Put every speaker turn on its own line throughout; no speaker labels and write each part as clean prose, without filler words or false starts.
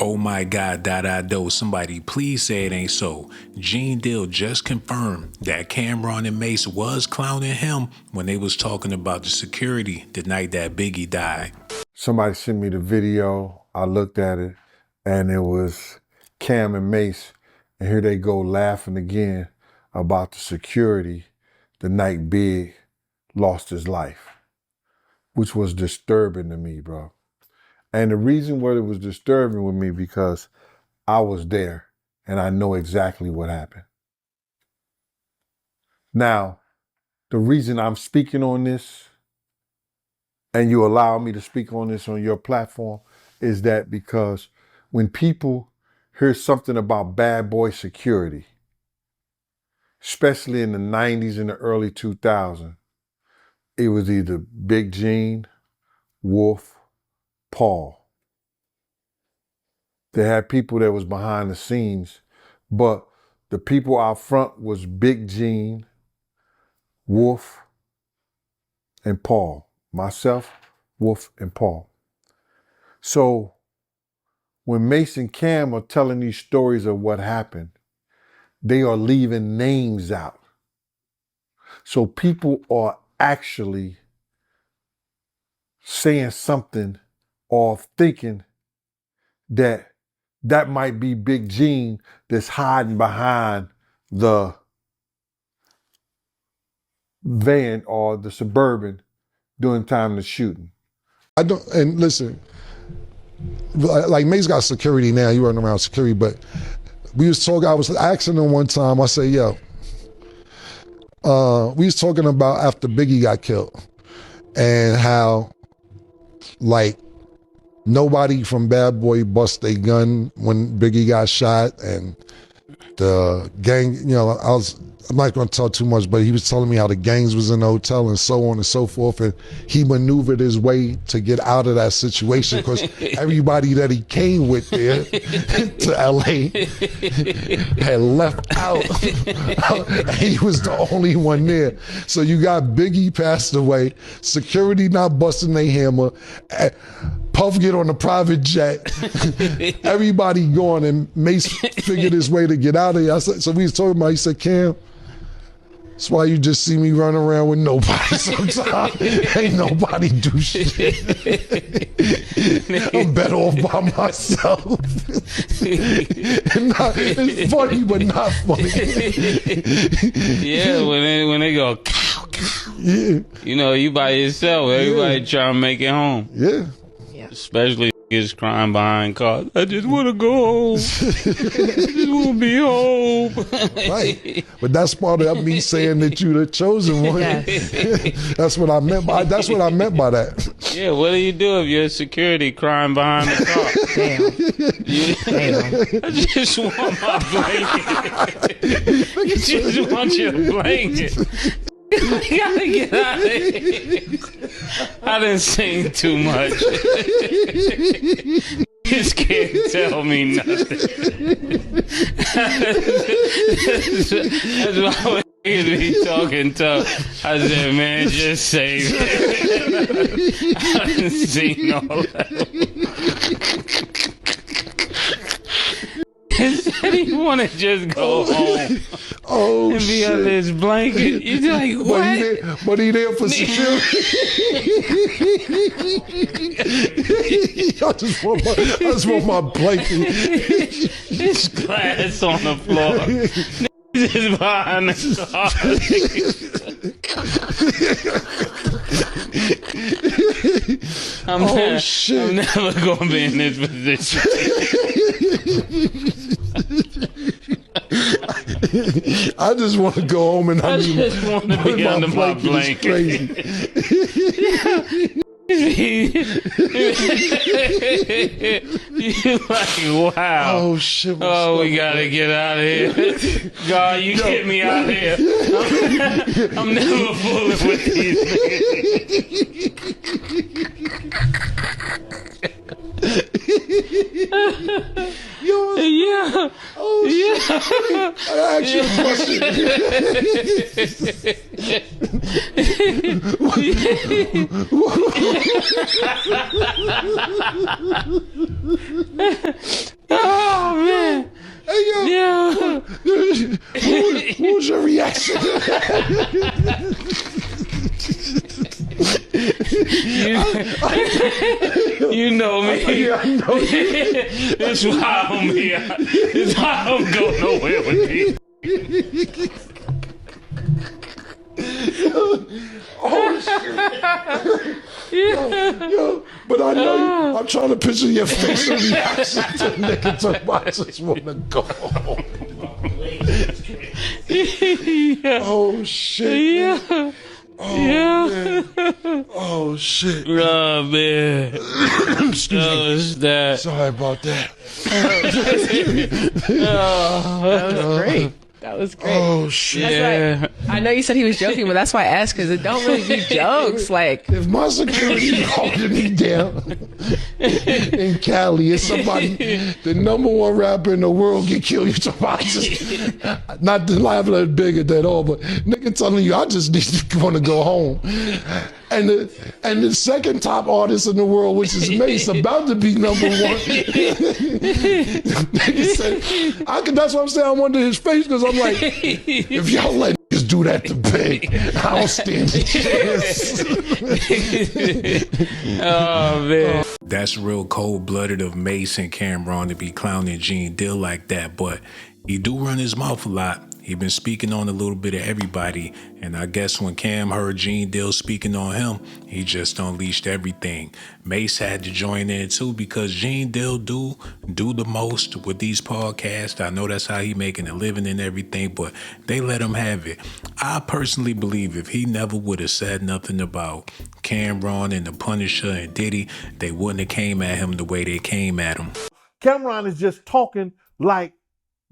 Oh my God, do. Somebody please say it ain't so. Gene Deal just confirmed that Cameron and Mase was clowning him when they was talking about the security the night that Biggie died.
Somebody sent me the video. I looked at it and it was Cam and Mase. And here they go laughing again about the security the night Big lost his life, which was disturbing to me, bro. And the reason why it was disturbing with me because I was there and I know exactly what happened. Now, the reason I'm speaking on this and you allow me to speak on this on your platform is that because when people hear something about bad boy security, especially in the 90s and the early 2000s, it was either Big Gene, Wolf, Paul. They had people that was behind the scenes, but the people out front was Big Gene, Wolf, and Paul. Myself, Wolf, and Paul. So when Mase and Cam are telling these stories of what happened, they are leaving names out. So people are actually saying something or thinking that that might be Big Gene that's hiding behind the van or the Suburban during time of the shooting.
I don't, and listen, like Mase got security now, you running around security, but we was talking, I was asking him one time, I said, yo, we was talking about after Biggie got killed and how like nobody from Bad Boy bust a gun when Biggie got shot, and the gang, you know, I'm not gonna tell too much, but he was telling me how the gangs was in the hotel and so on and so forth, and he maneuvered his way to get out of that situation because everybody that he came with there to LA had left out. He was the only one there. So you got Biggie passed away, security not busting their hammer, Puff get on a private jet, everybody going, and Mase figured his way to get out of here. So we was talking about, he said, Cam, that's why you just see me run around with nobody sometimes. Ain't nobody do shit. I'm better off by myself. It's funny, but not funny.
Yeah, when they go, cow, cow.
Yeah.
You know, you by yourself. Everybody trying to make it home.
Yeah.
Especially kids crying behind cars. I just want to go home. I just want to be home.
Right. But that's part of me saying that you the chosen one. Yes. That's what I meant by that.
Yeah, what do you do if you're security crying behind the car? Damn. I just want my blanket. I just want your blanket. We gotta get out of here. I didn't sing too much. Just can't tell me nothing. That's why when be talking tough, I said, man, just save it. I didn't sing all that. He said he want to just go home.
Oh,
and be under his blanket. You're like, what?
But he there for security. I just want my blanket.
His glass on the floor. Just behind the car. I'm never gonna be in this position.
I just want to go home and
I just want to be under my blanket. You like, wow.
Oh shit.
Oh, we gotta get out of here. God, you get me out of here. I'm never fooling with these niggas.
Yo,
Yeah.
oh shit. I ask you a question.
Oh man.
Hey yo,
Yeah.
what was your reaction?
You know me.
Yeah, I know you.
That's why I'm here. That's why I don't go nowhere with me.
Oh shit. Yo, but I know you. I'm trying to picture your facial reaction to nigga talking about I just wanna go home. Oh shit.
Yeah.
Oh,
Yeah.
man. Oh shit.
Oh man.
Excuse me.
It's that.
Sorry about that.
That was great. That was great.
Oh shit.
Yeah.
I know you said he was joking, but that's why I asked, because it don't really be jokes. Like,
If my security is holding me down in Cali, it's somebody, the #1 rapper in the world get killed, you talking about just, not to laugh at Biggie at all, but nigga telling you, I just need to want to go home. And the second top artist in the world, which is Mase, about to be #1. Nigga said, that's what I'm saying, I wonder his face, because I'm like, if y'all let niggas do that to Big, I don't stand a chance.
Oh man.
That's real cold-blooded of Mase and Cameron to be clowning Gene Deal like that, but he do run his mouth a lot. He been speaking on a little bit of everybody, and I guess when Cam heard Gene Deal speaking on him, he just unleashed everything. Mase had to join in too because Gene Deal do the most with these podcasts. I know that's how he making a living and everything, but they let him have it. I personally believe if he never would have said nothing about Cameron and the Punisher and Diddy, they wouldn't have came at him the way they came at him.
Cameron is just talking like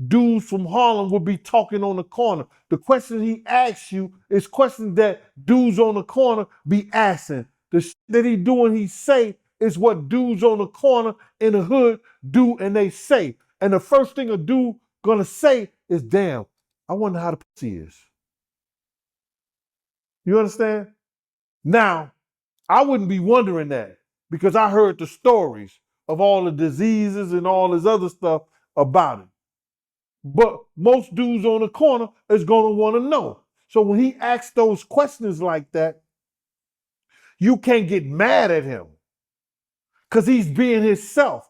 dudes from Harlem would be talking on the corner. The questions he asks you is questions that dudes on the corner be asking. The shit that he do and he say is what dudes on the corner in the hood do and they say. And the first thing a dude gonna say is, damn, I wonder how the pussy is. You understand? Now, I wouldn't be wondering that because I heard the stories of all the diseases and all this other stuff about it. But most dudes on the corner is gonna wanna know. So when he asks those questions like that, you can't get mad at him because he's being himself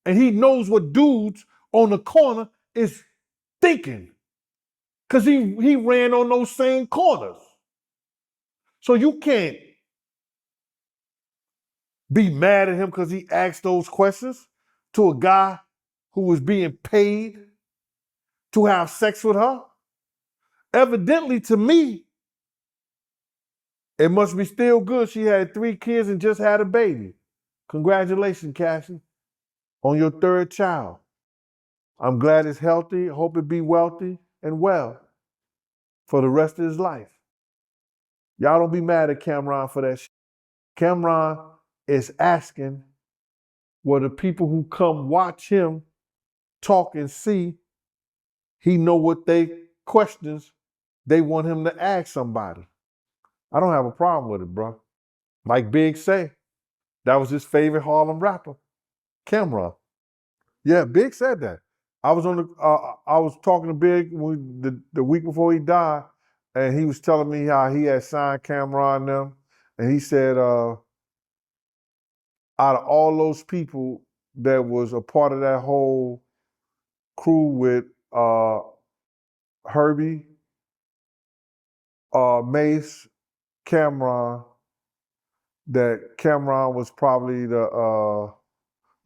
and he knows what dudes on the corner is thinking because he ran on those same corners. So you can't be mad at him because he asked those questions to a guy who was being paid to have sex with her. Evidently, to me, it must be still good. She had 3 kids and just had a baby. Congratulations, Cassie, on your 3rd child. I'm glad it's healthy. Hope it be wealthy and well for the rest of his life. Y'all don't be mad at Cameron for that shit. Cameron is asking what the people who come watch him talk and see, he know what questions they want him to ask somebody. I don't have a problem with it, bro. Like Big say, that was his favorite Harlem rapper, Cameron. Yeah, Big said that. I was talking to Big the week before he died, and he was telling me how he had signed Cameron and them, and he said, out of all those people that was a part of that whole crew with Herbie, Mase, Cameron, that Cameron was probably the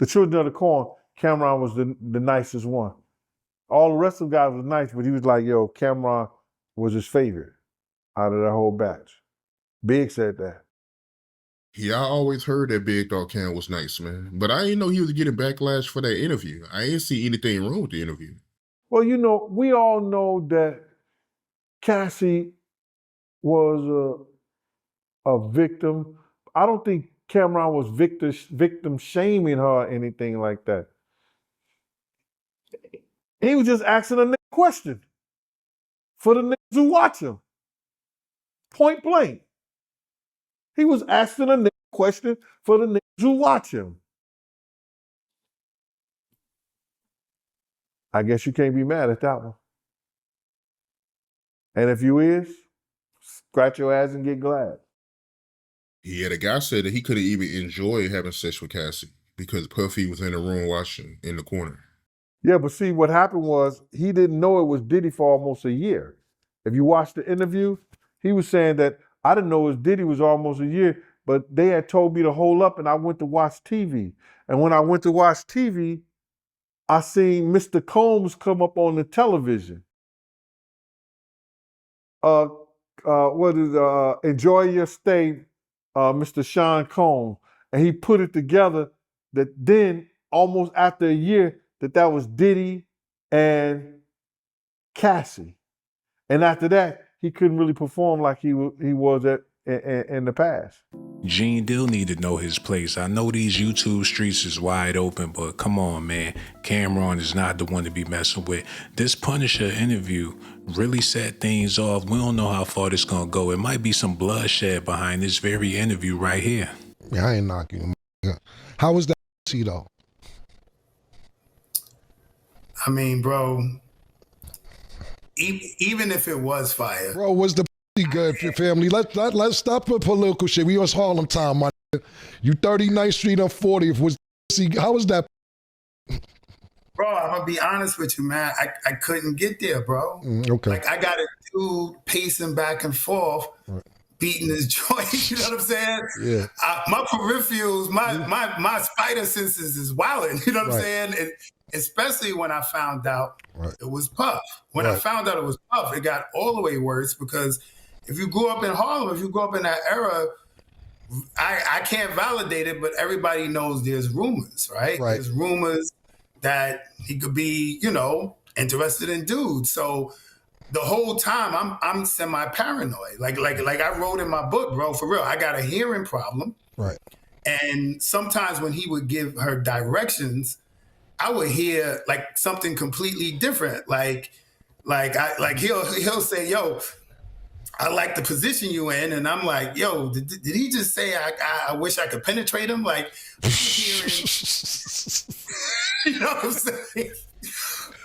Children of the Corn. Cameron was the nicest one. All the rest of the guys was nice, but he was like, yo, Cameron was his favorite out of that whole batch. Big said that.
Yeah, I always heard that Big Dog Cam was nice, man. But I didn't know he was getting backlash for that interview. I didn't see anything wrong with the interview.
Well, you know, we all know that Cassie was a victim. I don't think Cameron was victim shaming her or anything like that. He was just asking a nigga question for the niggas who watch him. Point blank. He was asking a nigga question for the niggas who watch him. I guess you can't be mad at that one. And if you is, scratch your ass and get glad.
Yeah, the guy said that he couldn't even enjoy having sex with Cassie because Puffy was in the room watching in the corner.
Yeah, but see, what happened was he didn't know it was Diddy for almost a year. If you watch the interview, he was saying that I didn't know it was Diddy was almost a year, but they had told me to hold up and I went to watch TV. And when I went to watch TV, I seen Mr. Combs come up on the television. Enjoy Your Stay, Mr. Sean Combs. And he put it together that then, almost after a year, that was Diddy and Cassie. And after that, he couldn't really perform like he was in the past.
Gene Deal need to know his place. I know these YouTube streets is wide open, but come on, man. Cameron is not the one to be messing with. This Punisher interview really set things off. We don't know how far this gonna go. It might be some bloodshed behind this very interview right here.
Yeah, I ain't knocking him. How was that though?
I mean, bro, even if it was fire.
Bro, was the good, family? Let's stop with political shit. We was Harlem time, my nigga. You 39th Street and 40th. How was that?
Bro, I'm gonna be honest with you, man. I couldn't get there, bro.
Okay.
Like, I got a dude pacing back and forth, beating his joint. You know what I'm saying?
Yeah.
My peripherals, my spider senses is wilding. You know what I'm saying? And especially when I found out it was Puff. When I found out it was Puff, it got all the way worse because if you grew up in Harlem, if you grew up in that era, I can't validate it, but everybody knows there's rumors, right? There's rumors that he could be, interested in dudes. So the whole time I'm semi-paranoid. Like I wrote in my book, bro, for real, I got a hearing problem.
Right.
And sometimes when he would give her directions, I would hear like something completely different. Like he'll say, yo, I like the position you in. And I'm like, yo, did he just say, I wish I could penetrate him? Like, I'm hearing, you know what I'm saying?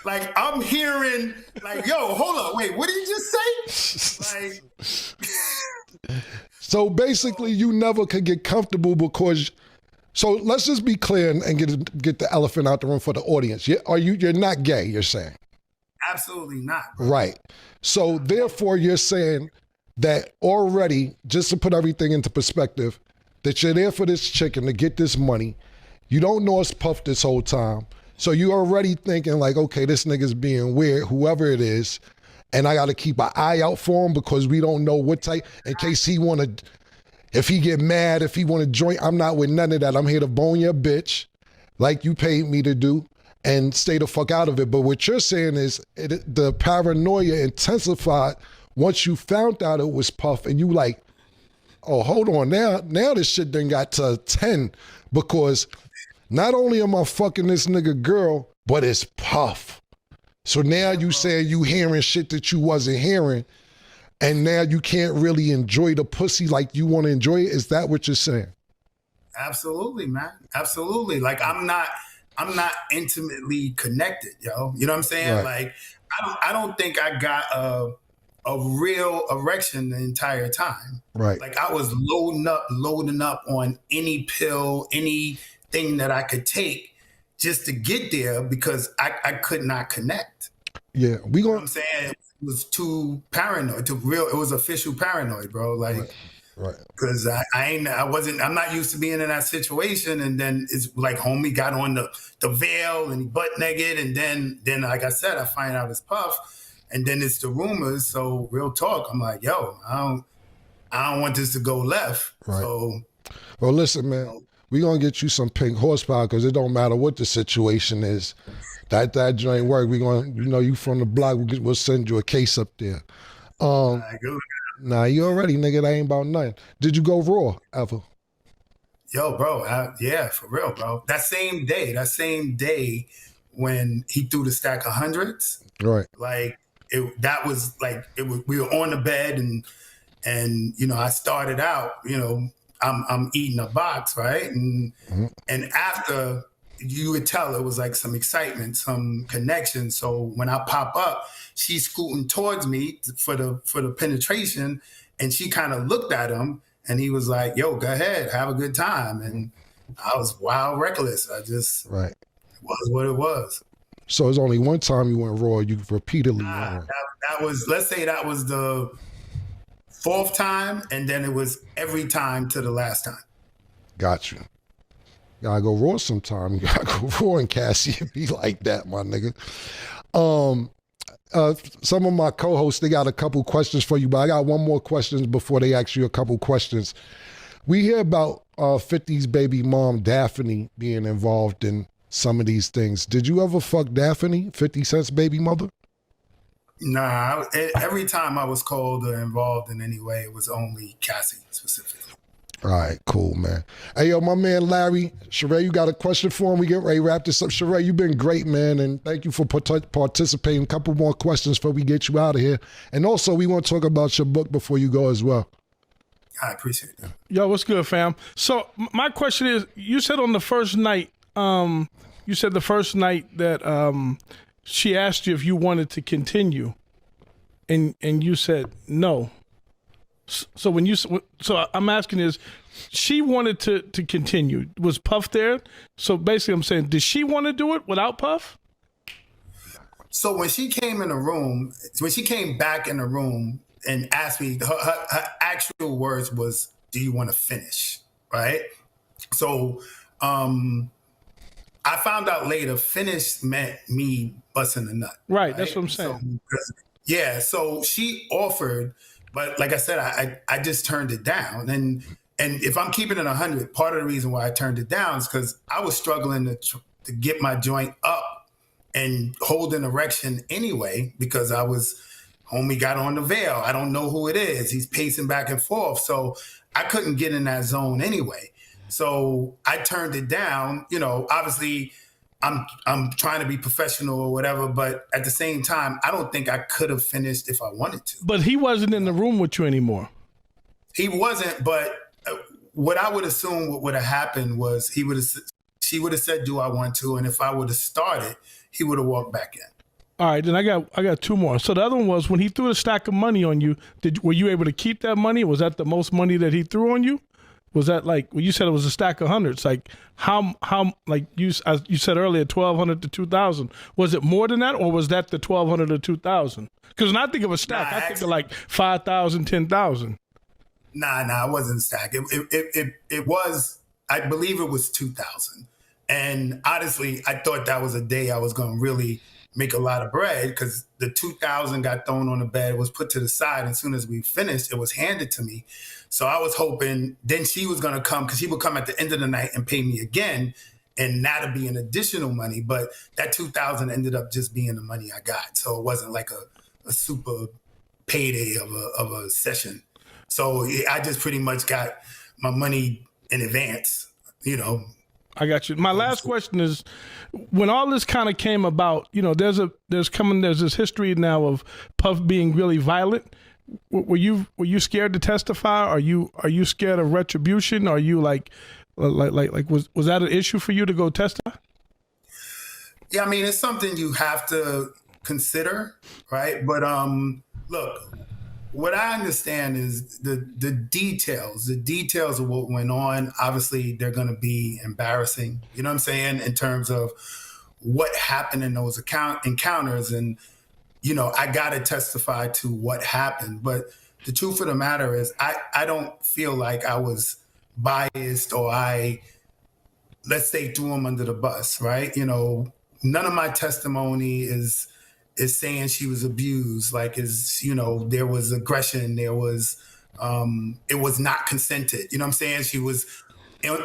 Like, I'm hearing, like, yo, hold on, wait, what did he just say? Like,
so basically, you never could get comfortable because. So let's just be clear and get the elephant out the room for the audience. You're not gay, you're saying?
Absolutely not. Bro.
Right. So therefore, you're saying that already, just to put everything into perspective, that you're there for this chicken to get this money. You don't know it's Puff this whole time. So you're already thinking like, okay, this nigga's being weird, whoever it is, and I got to keep an eye out for him because we don't know what type, in case he want to, if he get mad, if he want to join, I'm not with none of that. I'm here to bone your bitch like you paid me to do and stay the fuck out of it. But what you're saying is the paranoia intensified once you found out it was Puff and you like, oh, hold on. Now this shit done got to 10 because not only am I fucking this nigga girl, but it's Puff. So now you saying you hearing shit that you wasn't hearing. And now you can't really enjoy the pussy like you want to enjoy it? Is that what you're saying?
Absolutely, man. Absolutely. Like I'm not intimately connected, yo. You know what I'm saying?
Right.
Like I don't think I got a real erection the entire time.
Right.
Like I was loading up on any pill, anything that I could take just to get there because I could not connect.
Yeah,
you know what I'm saying? It was too paranoid, it was official paranoid, bro. Like,
right.
Cause I'm not used to being in that situation. And then it's like homie got on the veil and he butt naked. And then like I said, I find out it's Puff and then it's the rumors. So real talk, I'm like, yo, I don't want this to go left.
Right.
So,
well, listen, man, we gonna get you some pink horsepower because it don't matter what the situation is. That joint work. We gonna, you from the block. We'll send you a case up there. Nah, you already, nigga. That ain't about nothing. Did you go raw ever?
Yo, bro. Yeah, for real, bro. That same day when he threw the stack of hundreds.
Right.
Like that was like we were on the bed and you know, I started out, you know, I'm eating a box, right? And after, you would tell it was like some excitement, some connection. So when I pop up, she's scooting towards me for the penetration, and she kind of looked at him, and he was like, "Yo, go ahead, have a good time." And I was wild reckless. I just
Right.
It was what it was.
So it's only one time you went raw. You repeatedly went raw.
That was, let's say that was the 4th time, and then it was every time to the last time.
Got you. Gotta go raw sometime. You gotta go raw and Cassie and be like that, my nigga. Some of my co-hosts, they got a couple questions for you, but I got one more question before they ask you a couple questions. We hear about 50's baby mom, Daphne, being involved in some of these things. Did you ever fuck Daphne, 50 Cent's baby mother?
Nah, every time I was called or involved in any way, it was only Cassie specifically.
All right, cool, man. Hey, yo, my man Larry, Sheree, you got a question for him? We get ready to wrap this up. Sheree, you've been great, man, and thank you for participating. A couple more questions before we get you out of here. And also, we want to talk about your book before you go as well.
I appreciate that.
Yo, what's good, fam? So my question is, you said on the first night, that she asked you if you wanted to continue, and you said no. So I'm asking is, she wanted to continue. Was Puff there? So basically I'm saying, did she want to do it without Puff?
So when she came back in the room and asked me, her actual words was, "Do you want to finish?" Right? So I found out later, finish meant me busting a nut.
Right, that's what I'm saying.
So she offered, but like I said, I just turned it down. And if I'm keeping it 100, part of the reason why I turned it down is because I was struggling to get my joint up and hold an erection anyway, because homie got on the veil. I don't know who it is. He's pacing back and forth. So I couldn't get in that zone anyway. So I turned it down. You know, obviously I'm trying to be professional or whatever, but at the same time, I don't think I could have finished if I wanted to.
But he wasn't in the room with you anymore.
He wasn't, but what I would assume what would have happened was she would have said, "Do I want to?" And if I would have started, he would have walked back in.
All right, then I got two more. So the other one was, when he threw a stack of money on you, were you able to keep that money? Was that the most money that he threw on you? Was that like, well, you said it was a stack of hundreds? Like how like you said earlier, 1,200 to 2,000. Was it more than that, or was that the 1,200 to 2,000? Because when I think of a stack, I think of like 5,000, 10,000.
Nah, it wasn't a stack. It was, I believe it was 2,000. And honestly, I thought that was a day I was going to really make a lot of bread, because the 2,000 got thrown on the bed, was put to the side. And as soon as we finished, it was handed to me. So I was hoping then she was going to come, because she would come at the end of the night and pay me again, and that'd be an additional money. But that 2,000 ended up just being the money I got. So it wasn't like a super payday of a session. So I just pretty much got my money in advance, you know.
I got you. My last question is, when all this kind of came about, you know, there's this history now of Puff being really violent. Were you scared to testify? Are you scared of retribution? Are you like was that an issue for you to go testify?
Yeah, I mean, it's something you have to consider, right? But look, what I understand is the details of what went on. Obviously, they're going to be embarrassing. You know what I'm saying? In terms of what happened in those encounters, and you know, I got to testify to what happened. But the truth of the matter is, I don't feel like I was biased, or let's say, threw him under the bus, right? You know, none of my testimony is saying she was abused, like, you know, there was aggression, there was, it was not consented. You know what I'm saying? She was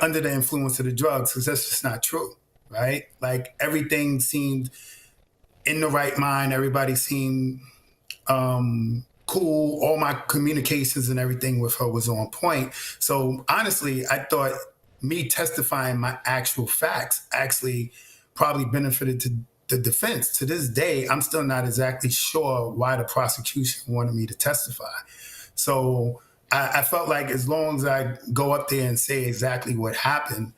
under the influence of the drugs, because that's just not true, right? Like, everything seemed in the right mind. Everybody seemed cool. All my communications and everything with her was on point. So honestly, I thought me testifying my actual facts actually probably benefited the defense. To this day, I'm still not exactly sure why the prosecution wanted me to testify. So I felt like as long as I go up there and say exactly what happened,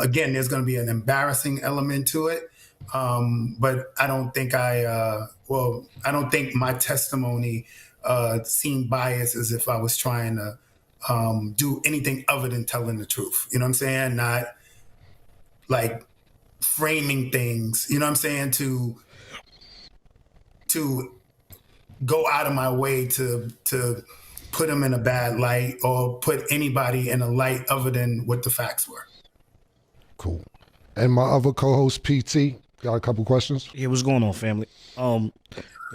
again, there's going to be an embarrassing element to it. But I don't think I don't think my testimony seemed biased as if I was trying to do anything other than telling the truth. You know what I'm saying? Not like framing things, you know what I'm saying, to go out of my way to put them in a bad light or put anybody in a light other than what the facts were.
Cool. And my other co-host, PT, got a couple questions?
Yeah, what's going on, family? The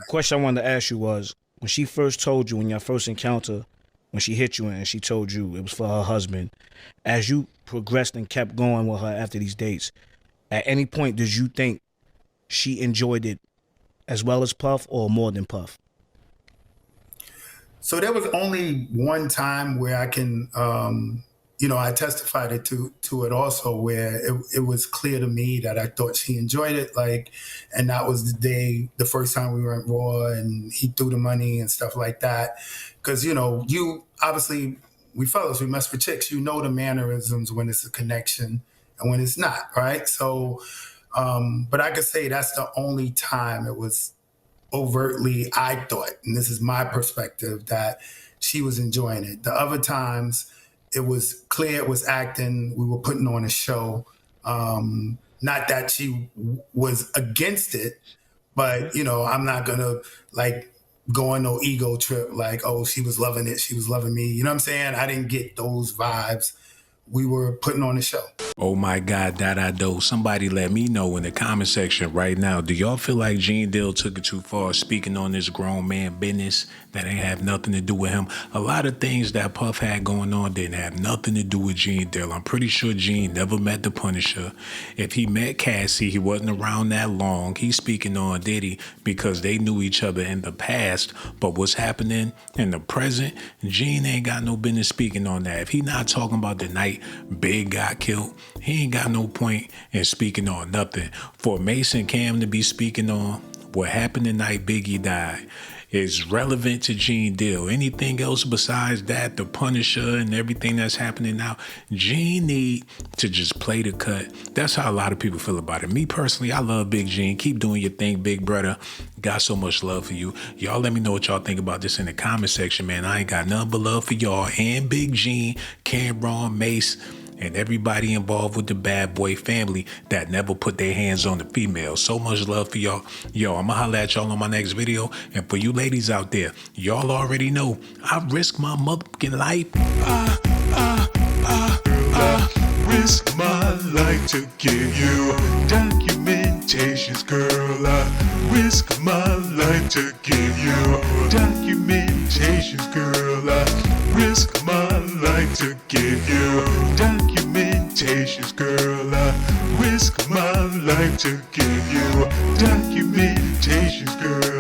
question I wanted to ask you was, when she first told you, in your first encounter, when she hit you and she told you it was for her husband, as you progressed and kept going with her after these dates, at any point did you think she enjoyed it as well as Puff or more than Puff?
So there was only one time where I can, I testified it to it also, where it was clear to me that I thought she enjoyed it. And that was the first time we were at Raw and he threw the money and stuff like that. Cause you obviously, we fellas, we mess with chicks, the mannerisms when it's a connection and when it's not, right? So, but I could say that's the only time it was overtly, I thought, and this is my perspective, that she was enjoying it. The other times, it was clear it was acting. We were putting on a show. Not that she was against it, but, I'm not going to go on no ego trip she was loving it, she was loving me. You know what I'm saying? I didn't get those vibes. We were putting on a show.
Oh my God, do. Somebody let me know in the comment section right now. Do y'all feel like Gene Deal took it too far speaking on this grown man business that ain't have nothing to do with him? A lot of things that Puff had going on didn't have nothing to do with Gene Deal. I'm pretty sure Gene never met the Punisher. If he met Cassie, he wasn't around that long. He's speaking on Diddy because they knew each other in the past. But what's happening in the present, Gene ain't got no business speaking on that. If he not talking about the night Big got killed, he ain't got no point in speaking on nothing. For Mase and Cam to be speaking on what happened the night Biggie died is relevant to Gene Deal. Anything else besides that, the Punisher and everything that's happening now, Gene need to just play the cut. That's how a lot of people feel about it. Me personally, I love Big Gene. Keep doing your thing, big brother. Got so much love for you. Y'all let me know what y'all think about this in the comment section, man. I ain't got nothing but love for y'all and Big Gene, Cameron, Mase, and everybody involved with the Bad Boy family that never put their hands on the female. So much love for y'all. Yo, I'ma holla at y'all on my next video. And for you ladies out there, y'all already know I risk my motherfucking life.
Risk my life to give you documentations, girl. I risk my life to give you documentations, girl. I risk my life to give you documentations, girl. I risk my life to give you documentations, girl.